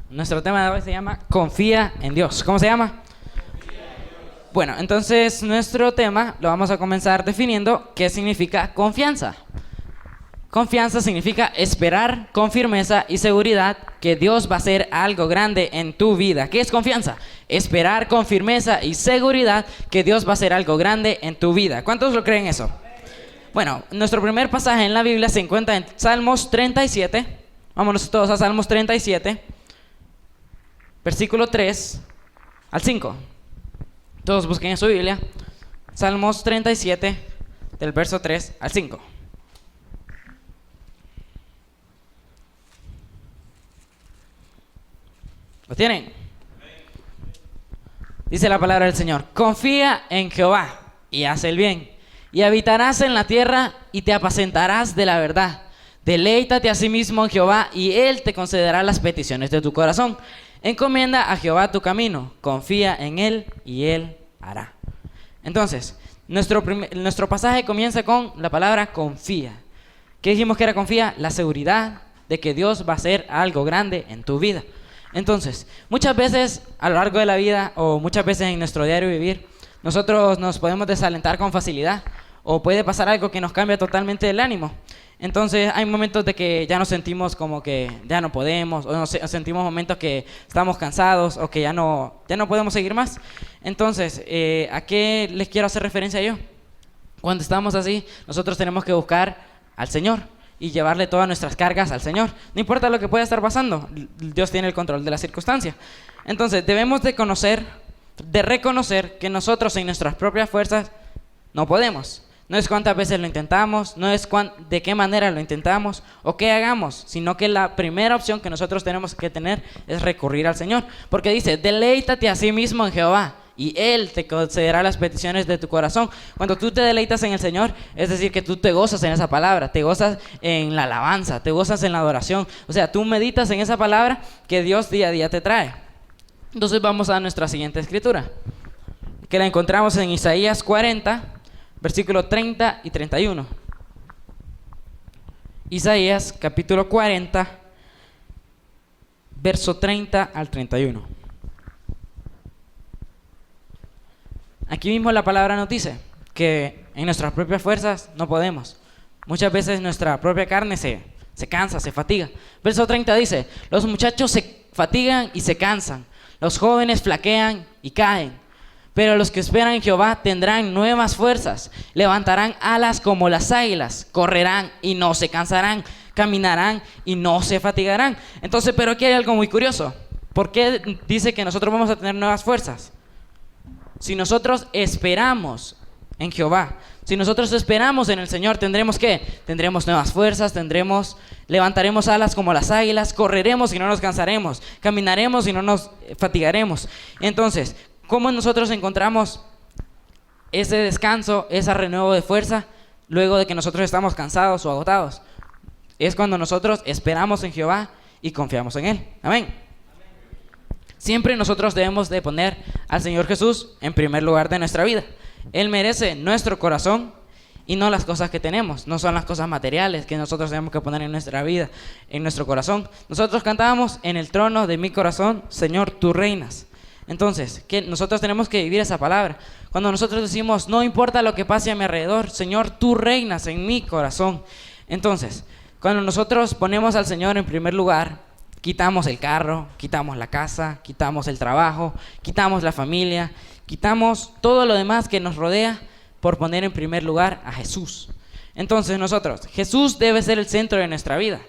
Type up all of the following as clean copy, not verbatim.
Nuestro tema de hoy se llama Confía en Dios. ¿Cómo se llama? Bueno, entonces nuestro tema lo vamos a comenzar definiendo qué significa confianza. Confianza significa esperar con firmeza y seguridad que Dios va a hacer algo grande en tu vida. ¿Qué es confianza? Esperar con firmeza y seguridad que Dios va a hacer algo grande en tu vida. ¿Cuántos lo creen eso? Bueno, nuestro primer pasaje en la Biblia se encuentra en Salmos 37. Vámonos todos a Salmos 37, versículo 3 al 5. Todos busquen en su Biblia. Salmos 37, del verso 3 al 5. ¿Lo tienen? Dice la palabra del Señor: confía en Jehová y haz el bien, y habitarás en la tierra y te apacentarás de la verdad. Deleítate a sí mismo en Jehová y Él te concederá las peticiones de tu corazón. Encomienda a Jehová tu camino, confía en Él y Él hará. Entonces, nuestro pasaje comienza con la palabra confía. ¿Qué dijimos que era confía? La seguridad de que Dios va a hacer algo grande en tu vida. Entonces, muchas veces a lo largo de la vida o muchas veces en nuestro diario vivir, nosotros nos podemos desalentar con facilidad o puede pasar algo que nos cambia totalmente el ánimo. Entonces hay momentos de que ya nos sentimos como que ya no podemos, o sentimos momentos que estamos cansados o que ya no podemos seguir más. Entonces, ¿a qué les quiero hacer referencia yo? Cuando estamos así, nosotros tenemos que buscar al Señor y llevarle todas nuestras cargas al Señor. No importa lo que pueda estar pasando, Dios tiene el control de la circunstancia. Entonces debemos de reconocer que nosotros en nuestras propias fuerzas no podemos. No es cuántas veces lo intentamos, no es de qué manera lo intentamos o qué hagamos, sino que la primera opción que nosotros tenemos que tener es recurrir al Señor. Porque dice, deleítate a sí mismo en Jehová y Él te concederá las peticiones de tu corazón. Cuando tú te deleitas en el Señor, es decir, que tú te gozas en esa palabra, te gozas en la alabanza, te gozas en la adoración. O sea, tú meditas en esa palabra que Dios día a día te trae. Entonces vamos a nuestra siguiente escritura, que la encontramos en Isaías 40, versículo 30 y 31. Isaías capítulo 40, verso 30 al 31. Aquí mismo la palabra nos dice que en nuestras propias fuerzas no podemos. Muchas veces nuestra propia carne se cansa, se fatiga. Verso 30 dice, los muchachos se fatigan y se cansan, los jóvenes flaquean y caen. Pero los que esperan en Jehová tendrán nuevas fuerzas, levantarán alas como las águilas, correrán y no se cansarán, caminarán y no se fatigarán. Entonces, pero aquí hay algo muy curioso. ¿Por qué dice que nosotros vamos a tener nuevas fuerzas? Si nosotros esperamos en Jehová, si nosotros esperamos en el Señor, ¿tendremos qué? Tendremos nuevas fuerzas, levantaremos alas como las águilas, correremos y no nos cansaremos, caminaremos y no nos fatigaremos. Entonces, ¿cómo nosotros encontramos ese descanso, ese renuevo de fuerza luego de que nosotros estamos cansados o agotados? Es cuando nosotros esperamos en Jehová y confiamos en Él. Amén. Siempre nosotros debemos de poner al Señor Jesús en primer lugar de nuestra vida. Él merece nuestro corazón y no las cosas que tenemos. No son las cosas materiales que nosotros tenemos que poner en nuestra vida, en nuestro corazón. Nosotros cantábamos, en el trono de mi corazón, Señor, tú reinas. Entonces, que nosotros tenemos que vivir esa palabra. Cuando nosotros decimos, no importa lo que pase a mi alrededor, Señor, tú reinas en mi corazón. Entonces, cuando nosotros ponemos al Señor en primer lugar, quitamos el carro, quitamos la casa, quitamos el trabajo, quitamos la familia, quitamos todo lo demás que nos rodea por poner en primer lugar a Jesús. Entonces Jesús debe ser el centro de nuestra vida.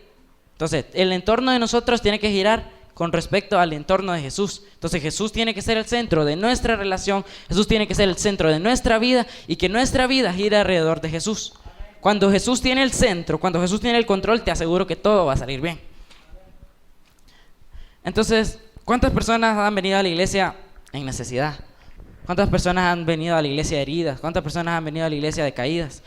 Entonces, el entorno de nosotros tiene que girar con respecto al entorno de Jesús. Entonces Jesús tiene que ser el centro de nuestra relación, Jesús tiene que ser el centro de nuestra vida y que nuestra vida gire alrededor de Jesús. Cuando Jesús tiene el centro, cuando Jesús tiene el control, te aseguro que todo va a salir bien. Entonces, ¿cuántas personas han venido a la iglesia en necesidad? ¿Cuántas personas han venido a la iglesia heridas? ¿Cuántas personas han venido a la iglesia decaídas?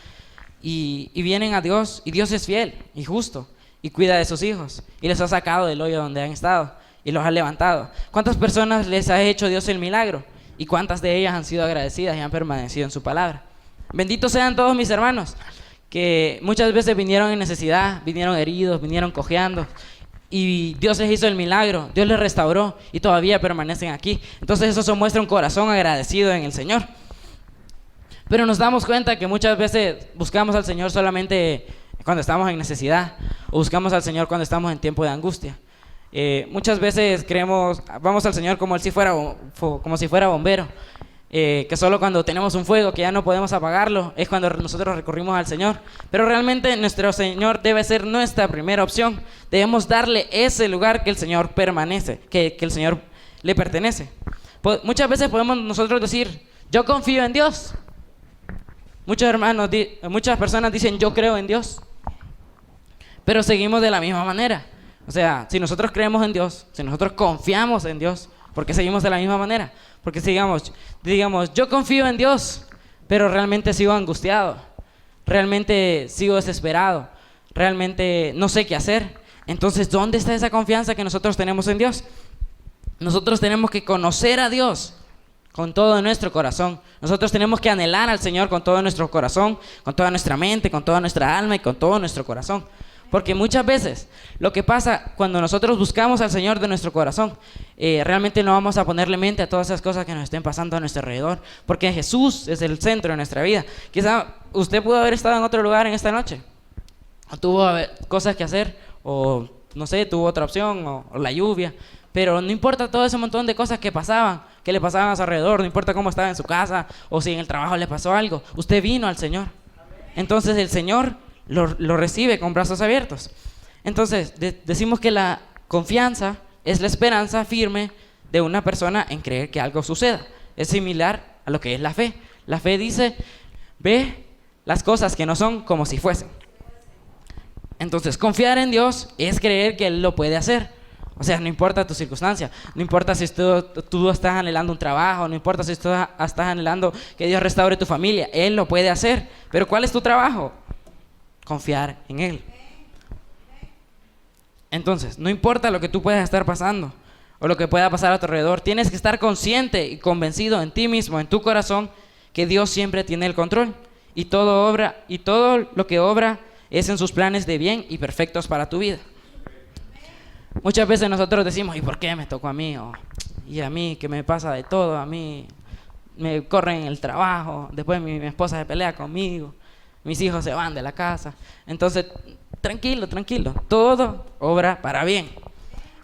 Y vienen a Dios, y Dios es fiel y justo, y cuida de sus hijos, y les ha sacado del hoyo donde han estado, y los ha levantado. ¿Cuántas personas les ha hecho Dios el milagro? ¿Y cuántas de ellas han sido agradecidas y han permanecido en su palabra? Benditos sean todos mis hermanos, que muchas veces vinieron en necesidad, vinieron heridos, vinieron cojeando, y Dios les hizo el milagro, Dios les restauró y todavía permanecen aquí. Entonces eso muestra un corazón agradecido en el Señor. Pero nos damos cuenta que muchas veces buscamos al Señor solamente cuando estamos en necesidad, o buscamos al Señor cuando estamos en tiempo de angustia. Muchas veces vamos al Señor como si fuera bombero, que solo cuando tenemos un fuego que ya no podemos apagarlo es cuando nosotros recurrimos al Señor. Pero realmente nuestro Señor debe ser nuestra primera opción. Debemos darle ese lugar que el Señor permanece, que el Señor le pertenece. Muchas veces podemos nosotros decir, yo confío en Dios. Muchas personas dicen, yo creo en Dios, pero seguimos de la misma manera. O sea, si nosotros creemos en Dios, si nosotros confiamos en Dios, ¿por qué seguimos de la misma manera? Porque digamos, yo confío en Dios, pero realmente sigo angustiado, realmente sigo desesperado, realmente no sé qué hacer. Entonces, ¿dónde está esa confianza que nosotros tenemos en Dios? Nosotros tenemos que conocer a Dios con todo nuestro corazón. Nosotros tenemos que anhelar al Señor con todo nuestro corazón, con toda nuestra mente, con toda nuestra alma y con todo nuestro corazón. Porque muchas veces lo que pasa cuando nosotros buscamos al Señor de nuestro corazón, realmente no vamos a ponerle mente a todas esas cosas que nos estén pasando a nuestro alrededor, porque Jesús es el centro de nuestra vida. Quizá usted pudo haber estado en otro lugar en esta noche, o tuvo cosas que hacer, o no sé, tuvo otra opción, o la lluvia, pero no importa todo ese montón de cosas que le pasaban a su alrededor, no importa cómo estaba en su casa, o si en el trabajo le pasó algo, usted vino al Señor. Entonces el Señor lo recibe con brazos abiertos. Entonces decimos que la confianza es la esperanza firme de una persona en creer que algo suceda. Es similar a lo que es la fe. La fe dice, ve las cosas que no son como si fuesen. Entonces confiar en Dios es creer que Él lo puede hacer. O sea, no importa tu circunstancia, no importa si tú estás anhelando un trabajo, no importa si tú estás anhelando que Dios restaure tu familia, Él lo puede hacer. Pero ¿cuál es tu trabajo? Confiar en Él. Entonces, no importa lo que tú puedas estar pasando o lo que pueda pasar a tu alrededor, tienes que estar consciente y convencido en ti mismo, en tu corazón, que Dios siempre tiene el control y todo lo que obra es en sus planes de bien y perfectos para tu vida. Muchas veces nosotros decimos, ¿y por qué me tocó a mí? Y a mí, que me pasa de todo, a mí me corren en el trabajo, después mi esposa se pelea conmigo, mis hijos se van de la casa. Entonces, tranquilo, todo obra para bien.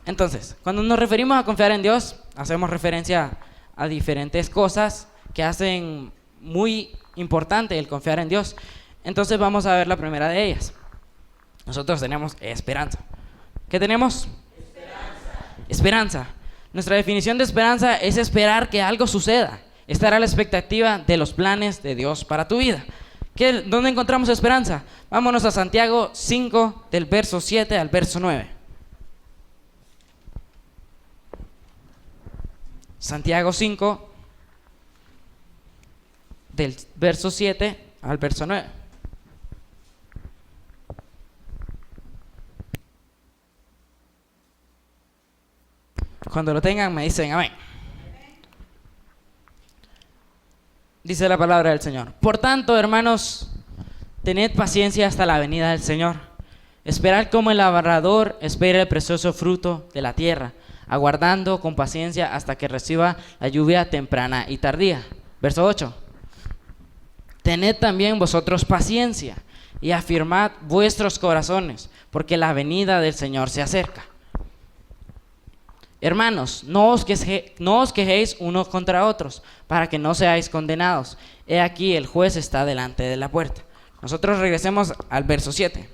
Entonces, cuando nos referimos a confiar en Dios, hacemos referencia a diferentes cosas que hacen muy importante el confiar en Dios. Entonces vamos a ver la primera de ellas. Nosotros tenemos esperanza. ¿Qué tenemos? Esperanza. Nuestra definición de esperanza es esperar que algo suceda, estar a la expectativa de los planes de Dios para tu vida. ¿Dónde encontramos esperanza? Vámonos a Santiago 5, del verso 7 al verso 9. Santiago 5, del verso 7 al verso 9. Cuando lo tengan me dicen amén. Dice la palabra del Señor. Por tanto, hermanos, tened paciencia hasta la venida del Señor. Esperad como el labrador espera el precioso fruto de la tierra, aguardando con paciencia hasta que reciba la lluvia temprana y tardía. Verso 8. Tened también vosotros paciencia y afirmad vuestros corazones, porque la venida del Señor se acerca. Hermanos, no os quejéis unos contra otros, para que no seáis condenados. He aquí el juez está delante de la puerta. Nosotros regresemos al verso 7.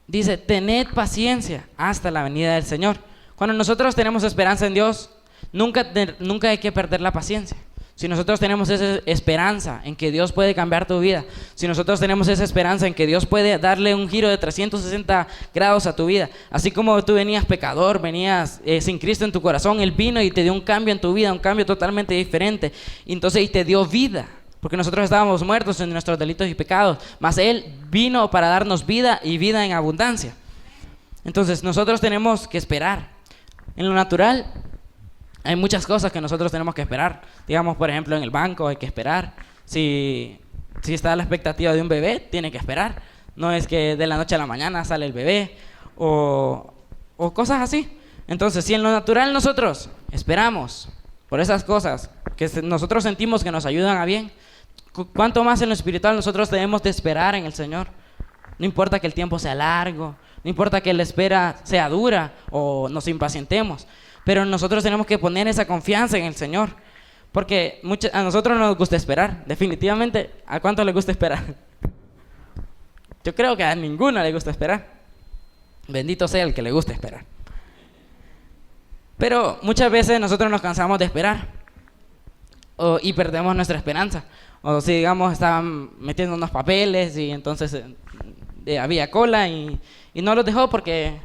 Dice, tened paciencia hasta la venida del Señor. Cuando nosotros tenemos esperanza en Dios, nunca hay que perder la paciencia. Si nosotros tenemos esa esperanza en que Dios puede cambiar tu vida, si nosotros tenemos esa esperanza en que Dios puede darle un giro de 360 grados a tu vida, así como tú venías pecador, venías sin Cristo en tu corazón, Él vino y te dio un cambio en tu vida, un cambio totalmente diferente, y te dio vida, porque nosotros estábamos muertos en nuestros delitos y pecados, mas Él vino para darnos vida y vida en abundancia. Entonces nosotros tenemos que esperar. En lo natural hay muchas cosas que nosotros tenemos que esperar. Digamos, por ejemplo, en el banco hay que esperar. Si está a la expectativa de un bebé, tiene que esperar. No es que de la noche a la mañana sale el bebé. o cosas así. Entonces, si en lo natural nosotros esperamos por esas cosas que nosotros sentimos que nos ayudan a bien, ¿cuánto más en lo espiritual nosotros debemos de esperar en el Señor? No importa que el tiempo sea largo, no importa que la espera sea dura o nos impacientemos, pero nosotros tenemos que poner esa confianza en el Señor, porque a nosotros no nos gusta esperar, definitivamente. ¿A cuánto le gusta esperar? Yo creo que a ninguno le gusta esperar. Bendito sea el que le gusta esperar. Pero muchas veces nosotros nos cansamos de esperar y perdemos nuestra esperanza. O si, digamos, estaban metiendo unos papeles y entonces había cola y no los dejó porque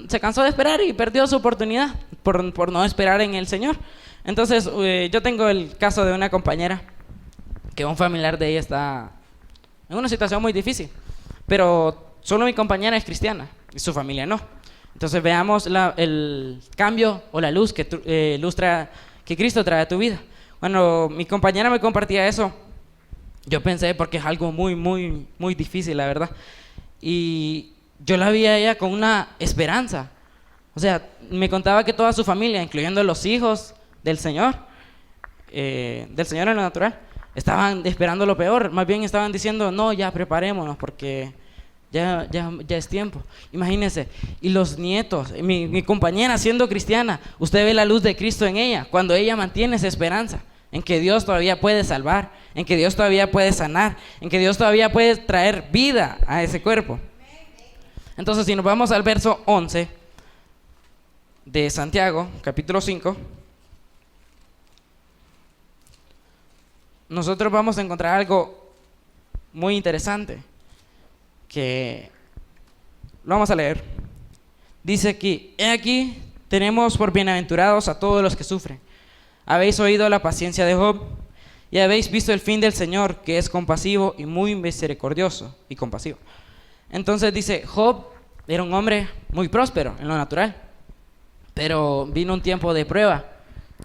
se cansó de esperar y perdió su oportunidad por no esperar en el Señor. Entonces, yo tengo el caso de una compañera que un familiar de ella está en una situación muy difícil, pero solo mi compañera es cristiana y su familia no. Entonces veamos el cambio o la luz que Cristo trae a tu vida. Cuando mi compañera me compartía eso, yo pensé, porque es algo muy, muy, muy difícil, la verdad. Y yo la vi a ella con una esperanza. O sea, me contaba que toda su familia, incluyendo los hijos del Señor en lo natural, estaban esperando lo peor. Más bien estaban diciendo, no, ya preparémonos porque ya es tiempo. Imagínense, y los nietos, mi compañera siendo cristiana, usted ve la luz de Cristo en ella, cuando ella mantiene esa esperanza en que Dios todavía puede salvar, en que Dios todavía puede sanar, en que Dios todavía puede traer vida a ese cuerpo. Entonces, si nos vamos al verso 11 de Santiago, capítulo 5, nosotros vamos a encontrar algo muy interesante, que lo vamos a leer. Dice aquí: he aquí, tenemos por bienaventurados a todos los que sufren. Habéis oído la paciencia de Job, y habéis visto el fin del Señor, que es compasivo y muy misericordioso y compasivo. Entonces dice, Job era un hombre muy próspero en lo natural, pero vino un tiempo de prueba,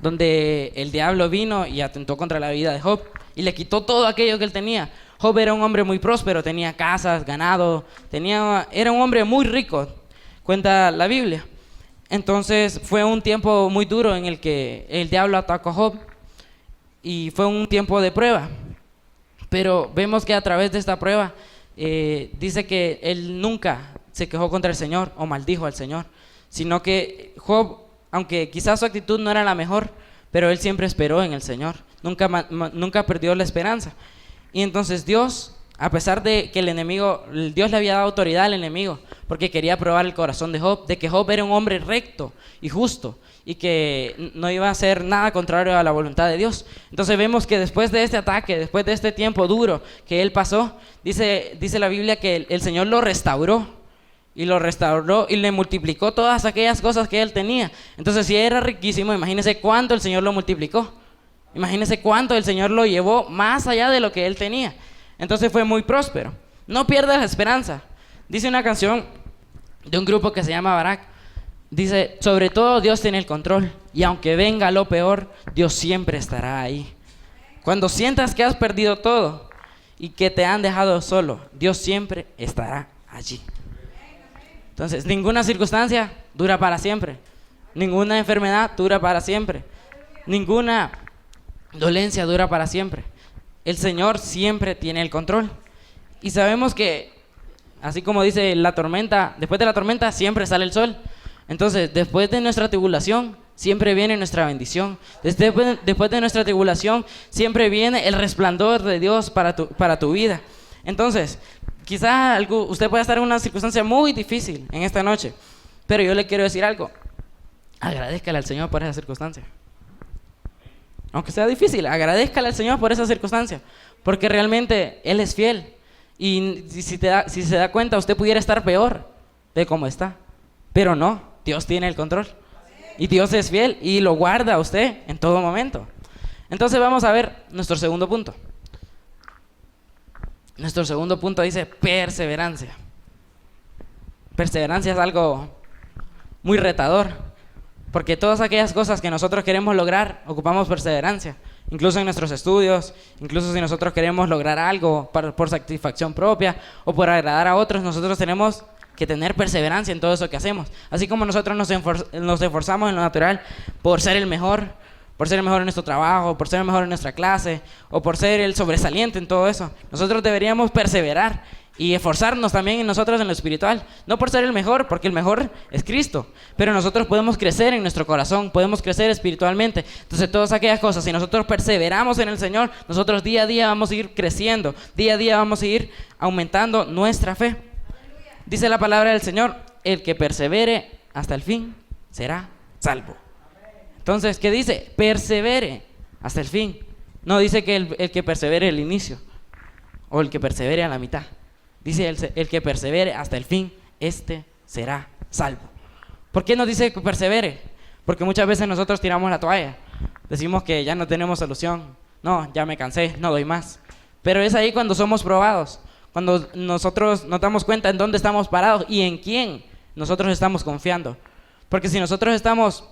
donde el diablo vino y atentó contra la vida de Job, y le quitó todo aquello que él tenía. Job era un hombre muy próspero, tenía casas, ganado, era un hombre muy rico, cuenta la Biblia. Entonces fue un tiempo muy duro en el que el diablo atacó a Job y fue un tiempo de prueba. Pero vemos que a través de esta prueba dice que él nunca se quejó contra el Señor o maldijo al Señor, sino que Job, aunque quizás su actitud no era la mejor, pero él siempre esperó en el Señor, nunca perdió la esperanza. Y entonces Dios, a pesar de que Dios le había dado autoridad al enemigo, porque quería probar el corazón de Job, de que Job era un hombre recto y justo, y que no iba a hacer nada contrario a la voluntad de Dios. Entonces vemos que después de este ataque, después de este tiempo duro que él pasó, dice la Biblia que el Señor lo restauró y le multiplicó todas aquellas cosas que él tenía. Entonces, si era riquísimo, imagínese cuánto el Señor lo multiplicó. Imagínese cuánto el Señor lo llevó más allá de lo que él tenía. Entonces fue muy próspero. No pierdas la esperanza. Dice una canción de un grupo que se llama Barak. Dice, sobre todo Dios tiene el control, y aunque venga lo peor, Dios siempre estará ahí. Cuando sientas que has perdido todo y que te han dejado solo, Dios siempre estará allí. Entonces, ninguna circunstancia dura para siempre. Ninguna enfermedad dura para siempre. Ninguna dolencia dura para siempre. El Señor siempre tiene el control. Y sabemos que, así como dice la tormenta, después de la tormenta siempre sale el sol. Entonces, después de nuestra tribulación, siempre viene nuestra bendición. Después de nuestra tribulación, siempre viene el resplandor de Dios para tu vida. Entonces, quizás usted pueda estar en una circunstancia muy difícil en esta noche, pero yo le quiero decir algo. Agradézcale al Señor por esa circunstancia. Aunque sea difícil, agradézcale al Señor por esa circunstancia, porque realmente Él es fiel. Y si se da cuenta, usted pudiera estar peor de cómo está, pero no, Dios tiene el control y Dios es fiel y lo guarda a usted en todo momento. Entonces vamos a ver nuestro segundo punto. Nuestro segundo punto dice perseverancia. Perseverancia es algo muy retador, porque todas aquellas cosas que nosotros queremos lograr, ocupamos perseverancia. Incluso en nuestros estudios, incluso si nosotros queremos lograr algo por satisfacción propia o por agradar a otros, nosotros tenemos que tener perseverancia en todo eso que hacemos. Así como nosotros nos esforzamos en lo natural por ser el mejor en nuestro trabajo, por ser el mejor en nuestra clase, o por ser el sobresaliente en todo eso. Nosotros deberíamos perseverar y esforzarnos también en nosotros en lo espiritual. No por ser el mejor, porque el mejor es Cristo, pero nosotros podemos crecer en nuestro corazón, podemos crecer espiritualmente. Entonces todas aquellas cosas, si nosotros perseveramos en el Señor, nosotros día a día vamos a ir creciendo, día a día vamos a ir aumentando nuestra fe. Dice la palabra del Señor: el que persevere hasta el fin será salvo. Entonces, ¿qué dice? Persevere hasta el fin. No dice que el que persevere el inicio o el que persevere a la mitad. Dice el que persevere hasta el fin, este será salvo. ¿Por qué nos dice que persevere? Porque muchas veces nosotros tiramos la toalla. Decimos que ya no tenemos solución. No, ya me cansé, no doy más. Pero es ahí cuando somos probados, cuando nosotros nos damos cuenta en dónde estamos parados y en quién nosotros estamos confiando. Porque si nosotros estamos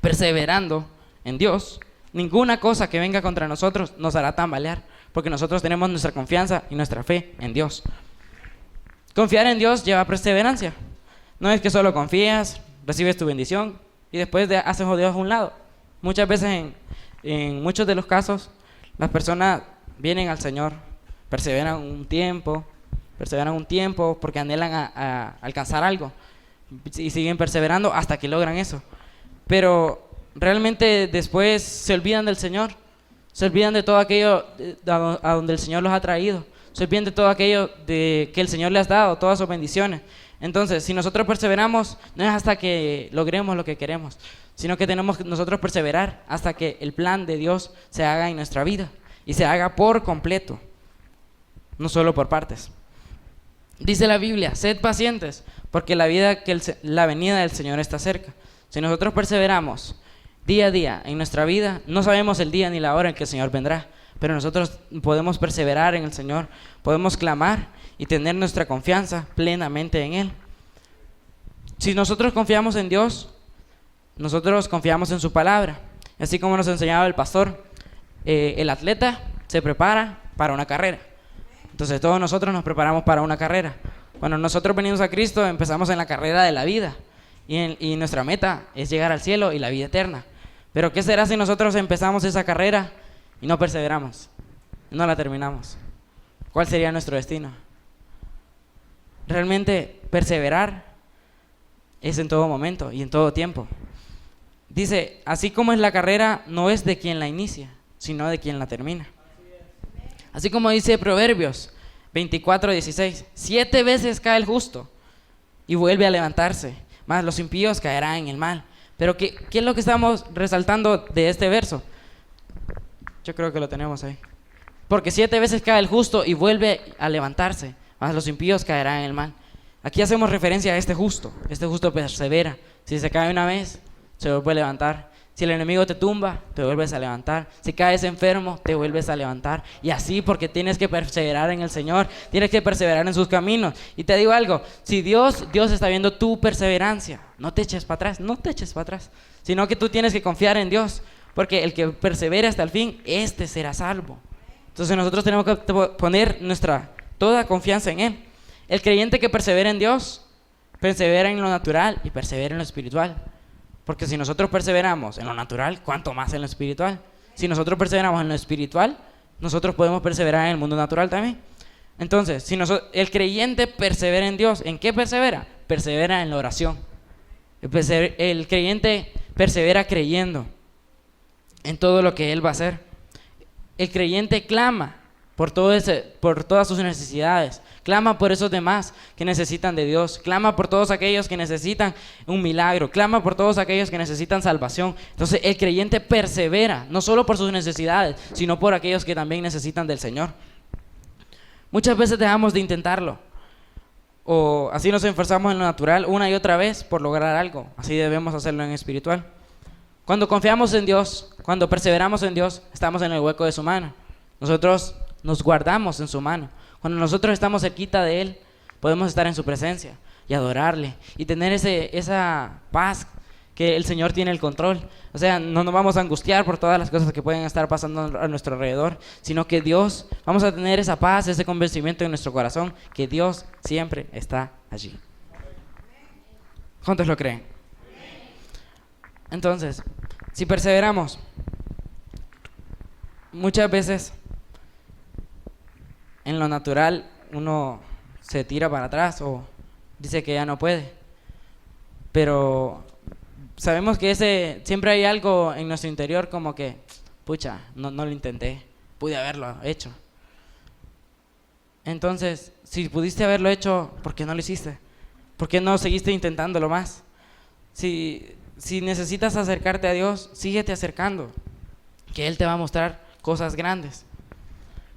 perseverando en Dios, ninguna cosa que venga contra nosotros nos hará tambalear, porque nosotros tenemos nuestra confianza y nuestra fe en Dios. Confiar en Dios lleva perseverancia. No es que solo confías, recibes tu bendición y después haces a Dios a un lado. Muchas veces, en muchos de los casos, las personas vienen al Señor, perseveran un tiempo porque anhelan a alcanzar algo y siguen perseverando hasta que logran eso. Pero realmente después se olvidan del Señor, se olvidan de todo aquello a donde el Señor los ha traído, se olvidan de todo aquello que el Señor les ha dado, todas sus bendiciones. Entonces, si nosotros perseveramos, no es hasta que logremos lo que queremos, sino que tenemos que nosotros perseverar hasta que el plan de Dios se haga en nuestra vida y se haga por completo, no solo por partes. Dice la Biblia: sed pacientes, porque la venida del Señor está cerca. Si nosotros perseveramos día a día en nuestra vida, no sabemos el día ni la hora en que el Señor vendrá, pero nosotros podemos perseverar en el Señor, podemos clamar y tener nuestra confianza plenamente en Él. Si nosotros confiamos en Dios, nosotros confiamos en su palabra. Así como nos enseñaba el pastor, el atleta se prepara para una carrera. Entonces todos nosotros nos preparamos para una carrera. Cuando nosotros venimos a Cristo, empezamos en la carrera de la vida. Y nuestra meta es llegar al cielo y la vida eterna. Pero ¿qué será si nosotros empezamos esa carrera y no perseveramos? No la terminamos. ¿Cuál sería nuestro destino? Realmente perseverar es en todo momento y en todo tiempo. Dice: así como es la carrera, no es de quien la inicia, sino de quien la termina. Así como dice Proverbios 24:16: 7 veces cae el justo y vuelve a levantarse, mas los impíos caerán en el mal. Pero ¿qué es lo que estamos resaltando de este verso? Yo creo que lo tenemos ahí. Porque 7 veces cae el justo y vuelve a levantarse, mas los impíos caerán en el mal. Aquí hacemos referencia a este justo persevera. Si se cae una vez, se vuelve a levantar. Si el enemigo te tumba, te vuelves a levantar. Si caes enfermo, te vuelves a levantar. Y así, porque tienes que perseverar en el Señor, tienes que perseverar en sus caminos. Y te digo algo: si Dios está viendo tu perseverancia, no te eches para atrás, sino que tú tienes que confiar en Dios, porque el que persevere hasta el fin, este será salvo. Entonces nosotros tenemos que poner nuestra toda confianza en Él. El creyente que persevera en Dios, persevera en lo natural y persevera en lo espiritual. Porque si nosotros perseveramos en lo natural, ¿cuánto más en lo espiritual? Si nosotros perseveramos en lo espiritual, nosotros podemos perseverar en el mundo natural también. Entonces, si el creyente persevera en Dios, ¿en qué persevera? Persevera en la oración. El creyente persevera creyendo en todo lo que Él va a hacer. El creyente clama por todas sus necesidades, clama por esos demás que necesitan de Dios, clama por todos aquellos que necesitan un milagro, clama por todos aquellos que necesitan salvación. Entonces el creyente persevera, no solo por sus necesidades, sino por aquellos que también necesitan del Señor. Muchas veces dejamos de intentarlo, o así nos esforzamos en lo natural una y otra vez por lograr algo. Así debemos hacerlo en espiritual. Cuando confiamos en Dios, cuando perseveramos en Dios, estamos en el hueco de su mano. Nosotros nos guardamos en su mano. Cuando nosotros estamos cerquita de Él, podemos estar en su presencia y adorarle y tener esa paz que el Señor tiene el control. O sea, no nos vamos a angustiar por todas las cosas que pueden estar pasando a nuestro alrededor, sino que vamos a tener esa paz, ese convencimiento en nuestro corazón, que Dios siempre está allí. ¿Cuántos lo creen? Entonces, si perseveramos, muchas veces en lo natural uno se tira para atrás o dice que ya no puede, pero sabemos que siempre hay algo en nuestro interior como que, pucha, no lo intenté, pude haberlo hecho. Entonces, si pudiste haberlo hecho, ¿por qué no lo hiciste? ¿Por qué no seguiste intentándolo más? Si necesitas acercarte a Dios, síguete acercando, que Él te va a mostrar cosas grandes.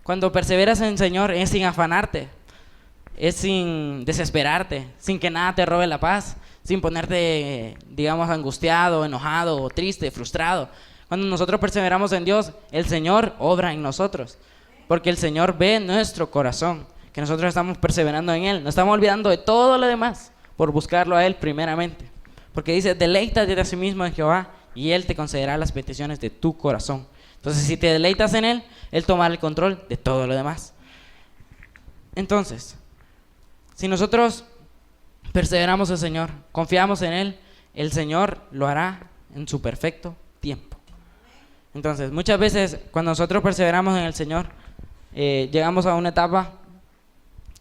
Cuando perseveras en el Señor es sin afanarte, es sin desesperarte, sin que nada te robe la paz, sin ponerte, digamos, angustiado, enojado, triste, frustrado. Cuando nosotros perseveramos en Dios, el Señor obra en nosotros, porque el Señor ve nuestro corazón, que nosotros estamos perseverando en Él, nos estamos olvidando de todo lo demás por buscarlo a Él primeramente. Porque dice, deleítate a sí mismo en Jehová y Él te concederá las peticiones de tu corazón. Entonces, si te deleitas en Él, Él tomará el control de todo lo demás. Entonces, si nosotros perseveramos en el Señor, confiamos en Él, el Señor lo hará en su perfecto tiempo. Entonces, muchas veces cuando nosotros perseveramos en el Señor, llegamos a una etapa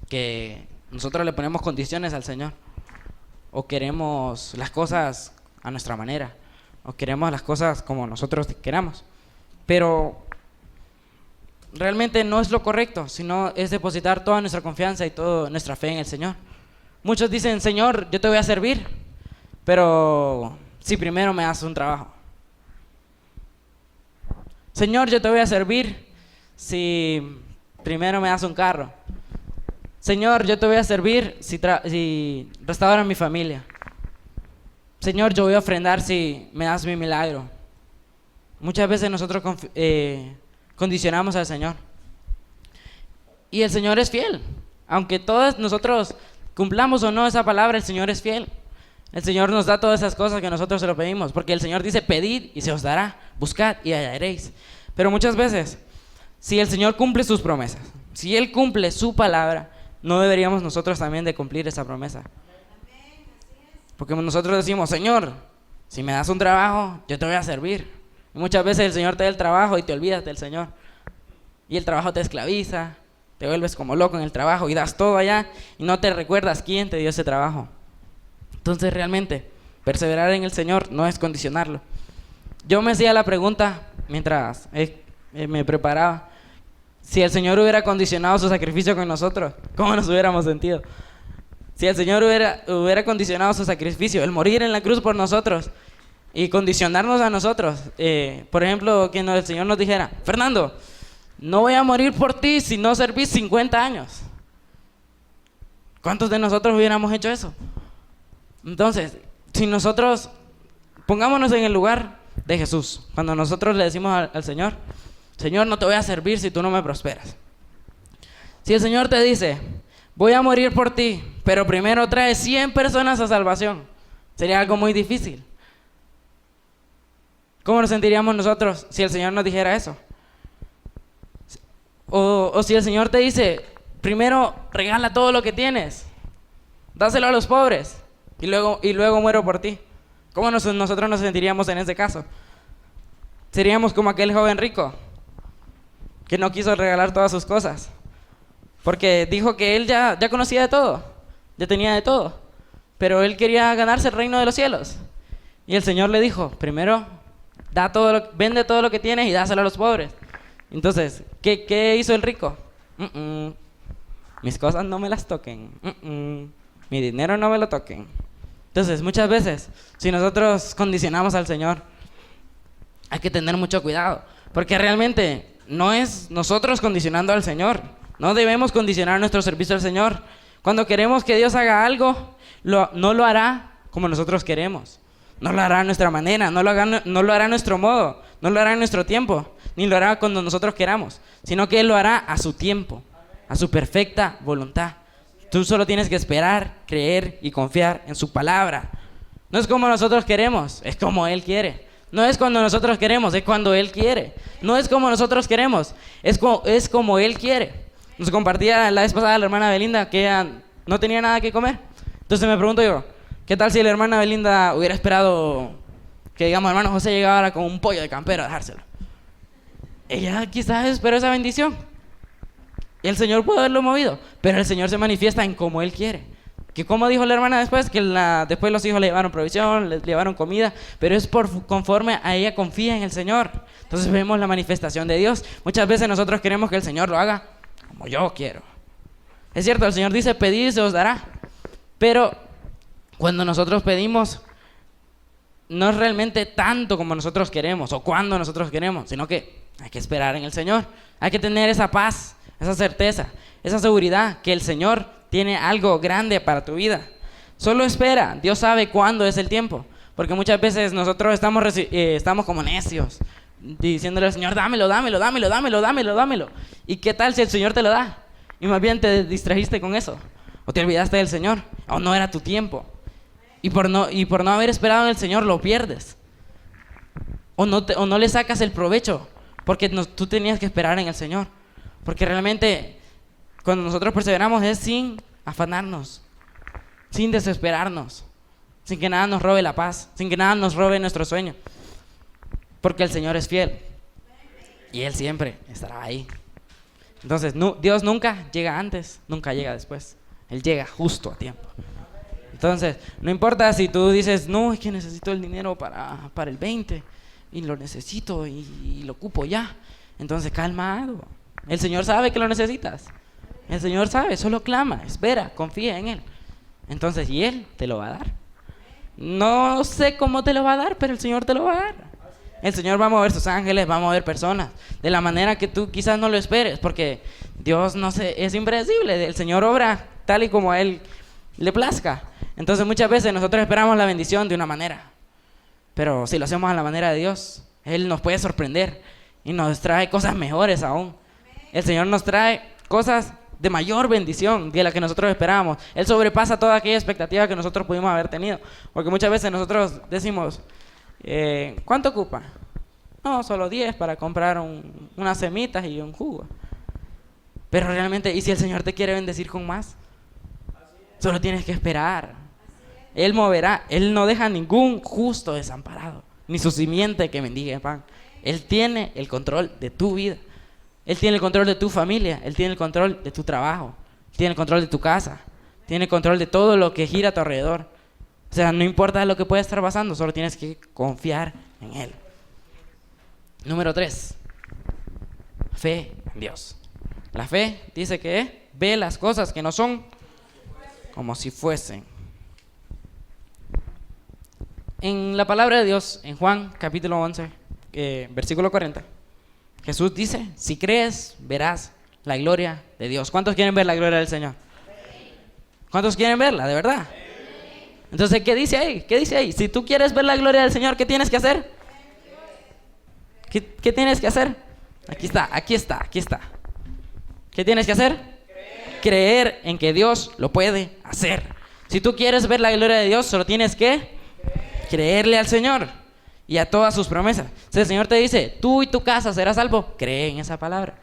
que nosotros le ponemos condiciones al Señor. O queremos las cosas a nuestra manera, o queremos las cosas como nosotros queramos, pero realmente no es lo correcto, sino es depositar toda nuestra confianza y toda nuestra fe en el Señor. Muchos dicen, Señor, yo te voy a servir, pero si primero me das un trabajo. Señor, yo te voy a servir si primero me das un carro. Señor, yo te voy a servir si restauras mi familia. Señor, yo voy a ofrendar si me das mi milagro. Muchas veces nosotros condicionamos al Señor. Y el Señor es fiel. Aunque todos nosotros cumplamos o no esa palabra, el Señor es fiel. El Señor nos da todas esas cosas que nosotros se lo pedimos. Porque el Señor dice, pedid y se os dará, buscad y hallaréis. Pero muchas veces, si el Señor cumple sus promesas, si Él cumple su palabra, ¿no deberíamos nosotros también de cumplir esa promesa? Porque nosotros decimos, Señor, si me das un trabajo, yo te voy a servir. Y muchas veces el Señor te da el trabajo y te olvidas del Señor. Y el trabajo te esclaviza, te vuelves como loco en el trabajo y das todo allá y no te recuerdas quién te dio ese trabajo. Entonces realmente, perseverar en el Señor no es condicionarlo. Yo me hacía la pregunta mientras me preparaba. Si el Señor hubiera condicionado su sacrificio con nosotros, ¿cómo nos hubiéramos sentido? Si el Señor hubiera condicionado su sacrificio, el morir en la cruz por nosotros y condicionarnos a nosotros, por ejemplo, que el Señor nos dijera, Fernando, no voy a morir por ti si no servís 50 años. ¿Cuántos de nosotros hubiéramos hecho eso? Entonces, si nosotros pongámonos en el lugar de Jesús, cuando nosotros le decimos al Señor, Señor, no te voy a servir si tú no me prosperas. Si el Señor te dice, voy a morir por ti, pero primero trae 100 personas a salvación, sería algo muy difícil. ¿Cómo nos sentiríamos nosotros si el Señor nos dijera eso? O si el Señor te dice, primero regala todo lo que tienes, dáselo a los pobres y luego muero por ti. ¿Cómo nosotros nos sentiríamos en ese caso? Seríamos como aquel joven rico que no quiso regalar todas sus cosas, porque dijo que él ya conocía de todo, ya tenía de todo, pero él quería ganarse el reino de los cielos. Y el Señor le dijo, primero, vende todo lo que tienes y dáselo a los pobres. Entonces, ¿qué hizo el rico? Mis cosas no me las toquen, mi dinero no me lo toquen. Entonces, muchas veces, si nosotros condicionamos al Señor, hay que tener mucho cuidado, porque realmente no es nosotros condicionando al Señor. No debemos condicionar nuestro servicio al Señor. Cuando queremos que Dios haga algo, no lo hará como nosotros queremos. No lo hará a nuestra manera, no lo hará a nuestro modo, no lo hará en nuestro tiempo, ni lo hará cuando nosotros queramos, sino que Él lo hará a su tiempo, a su perfecta voluntad. Tú solo tienes que esperar, creer y confiar en su palabra. No es como nosotros queremos, es como Él quiere. No es cuando nosotros queremos, es cuando Él quiere. No es como nosotros queremos, es como Él quiere. Nos compartía la vez pasada la hermana Belinda que ella no tenía nada que comer. Entonces me pregunto yo, ¿Qué tal si la hermana Belinda hubiera esperado que, digamos, hermano José llegara con un pollo de campero a dejárselo? Ella quizás esperó esa bendición. Y el Señor pudo haberlo movido, pero el Señor se manifiesta en como Él quiere. Que como dijo la hermana después, que después los hijos le llevaron provisión, le llevaron comida, pero es conforme a ella confía en el Señor. Entonces vemos la manifestación de Dios. Muchas veces nosotros queremos que el Señor lo haga como yo quiero. Es cierto, el Señor dice, pedid y se os dará. Pero cuando nosotros pedimos, no es realmente tanto como nosotros queremos o cuando nosotros queremos, sino que hay que esperar en el Señor. Hay que tener esa paz, esa certeza, esa seguridad que el Señor tiene algo grande para tu vida. Solo espera, Dios sabe cuándo es el tiempo. Porque muchas veces nosotros estamos como necios, diciéndole al Señor, dámelo, dámelo, dámelo, dámelo, dámelo, dámelo. ¿Y qué tal si el Señor te lo da? Y más bien te distrajiste con eso, o te olvidaste del Señor, o no era tu tiempo. Y por no haber esperado en el Señor lo pierdes. O no le sacas el provecho, porque tú tenías que esperar en el Señor. Porque realmente cuando nosotros perseveramos es sin afanarnos, sin desesperarnos, sin que nada nos robe la paz, sin que nada nos robe nuestro sueño. Porque el Señor es fiel y Él siempre estará ahí. Entonces Dios nunca llega antes, nunca llega después. Él llega justo a tiempo. Entonces, no importa si tú dices, no, es que necesito el dinero para el 20 y lo necesito y lo ocupo ya. Entonces, calmado. El Señor sabe que lo necesitas. El Señor sabe, solo clama, espera, confía en Él. Entonces, y Él te lo va a dar. No sé cómo te lo va a dar, pero el Señor te lo va a dar. El Señor va a mover sus ángeles, va a mover personas de la manera que tú quizás no lo esperes, porque Dios es impredecible. El Señor obra tal y como a Él le plazca. Entonces muchas veces nosotros esperamos la bendición de una manera, pero si lo hacemos a la manera de Dios, Él nos puede sorprender y nos trae cosas mejores aún. El Señor nos trae cosas de mayor bendición de la que nosotros esperábamos. Él sobrepasa toda aquella expectativa que nosotros pudimos haber tenido, porque muchas veces nosotros decimos, ¿cuánto ocupa? No, solo 10 para comprar unas semitas y un jugo. Pero realmente, ¿y si el Señor te quiere bendecir con más? Solo tienes que esperar. Él moverá. Él no deja ningún justo desamparado, ni su simiente que mendigue pan. Él tiene el control de tu vida. Él tiene el control de tu familia. Él tiene el control de tu trabajo. Tiene el control de tu casa. Tiene el control de todo lo que gira a tu alrededor. O sea, no importa lo que pueda estar pasando, solo tienes que confiar en Él. Número 3. Fe en Dios. La fe dice que ve las cosas que no son como si fuesen. En la palabra de Dios, en Juan capítulo 11, versículo 40, Jesús dice, si crees, verás la gloria de Dios. ¿Cuántos quieren ver la gloria del Señor? ¿Cuántos quieren verla, de verdad? Entonces, ¿qué dice ahí? ¿Qué dice ahí? Si tú quieres ver la gloria del Señor, ¿qué tienes que hacer? ¿Qué tienes que hacer? Aquí está. ¿Qué tienes que hacer? Creer en que Dios lo puede hacer. Si tú quieres ver la gloria de Dios, solo tienes que creerle al Señor y a todas sus promesas. Si el Señor te dice, tú y tu casa serás salvo, cree en esa palabra.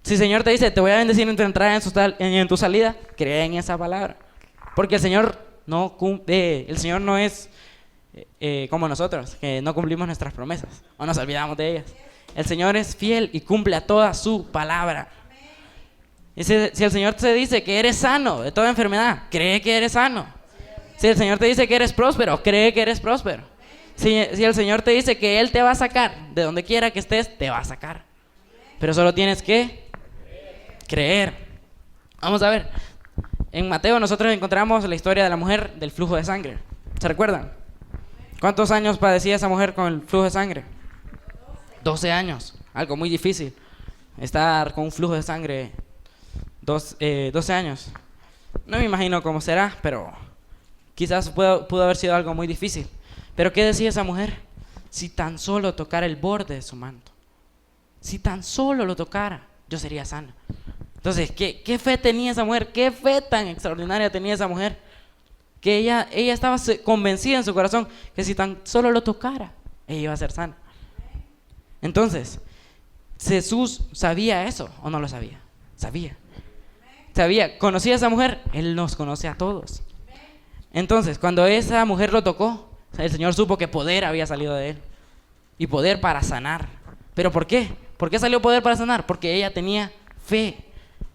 Si el Señor te dice, te voy a bendecir en tu entrada y en tu salida, cree en esa palabra. Porque el Señor no es como nosotros, que no cumplimos nuestras promesas o nos olvidamos de ellas. El Señor es fiel y cumple a toda su palabra. Y si el Señor te dice que eres sano de toda enfermedad, cree que eres sano. Si el Señor te dice que eres próspero, cree que eres próspero. Si el Señor te dice que Él te va a sacar de donde quiera que estés, te va a sacar. Pero solo tienes que creer. Vamos a ver. En Mateo nosotros encontramos la historia de la mujer del flujo de sangre. ¿Se recuerdan? ¿Cuántos años padecía esa mujer con el flujo de sangre? 12 años. Algo muy difícil. Estar con un flujo de sangre 12 años. No me imagino cómo será, pero quizás pudo haber sido algo muy difícil. Pero ¿qué decía esa mujer? Si tan solo tocara el borde de su manto, si tan solo lo tocara, yo sería sana. Entonces, ¿qué fe tenía esa mujer? ¿Qué fe tan extraordinaria tenía esa mujer? Que ella estaba convencida en su corazón que si tan solo lo tocara, ella iba a ser sana. Entonces, ¿Jesús sabía eso o no lo sabía? Sabía. ¿Conocía a esa mujer? Él nos conoce a todos. Entonces, cuando esa mujer lo tocó, el Señor supo que poder había salido de él. Y poder para sanar. ¿Pero por qué? ¿Por qué salió poder para sanar? Porque ella tenía fe.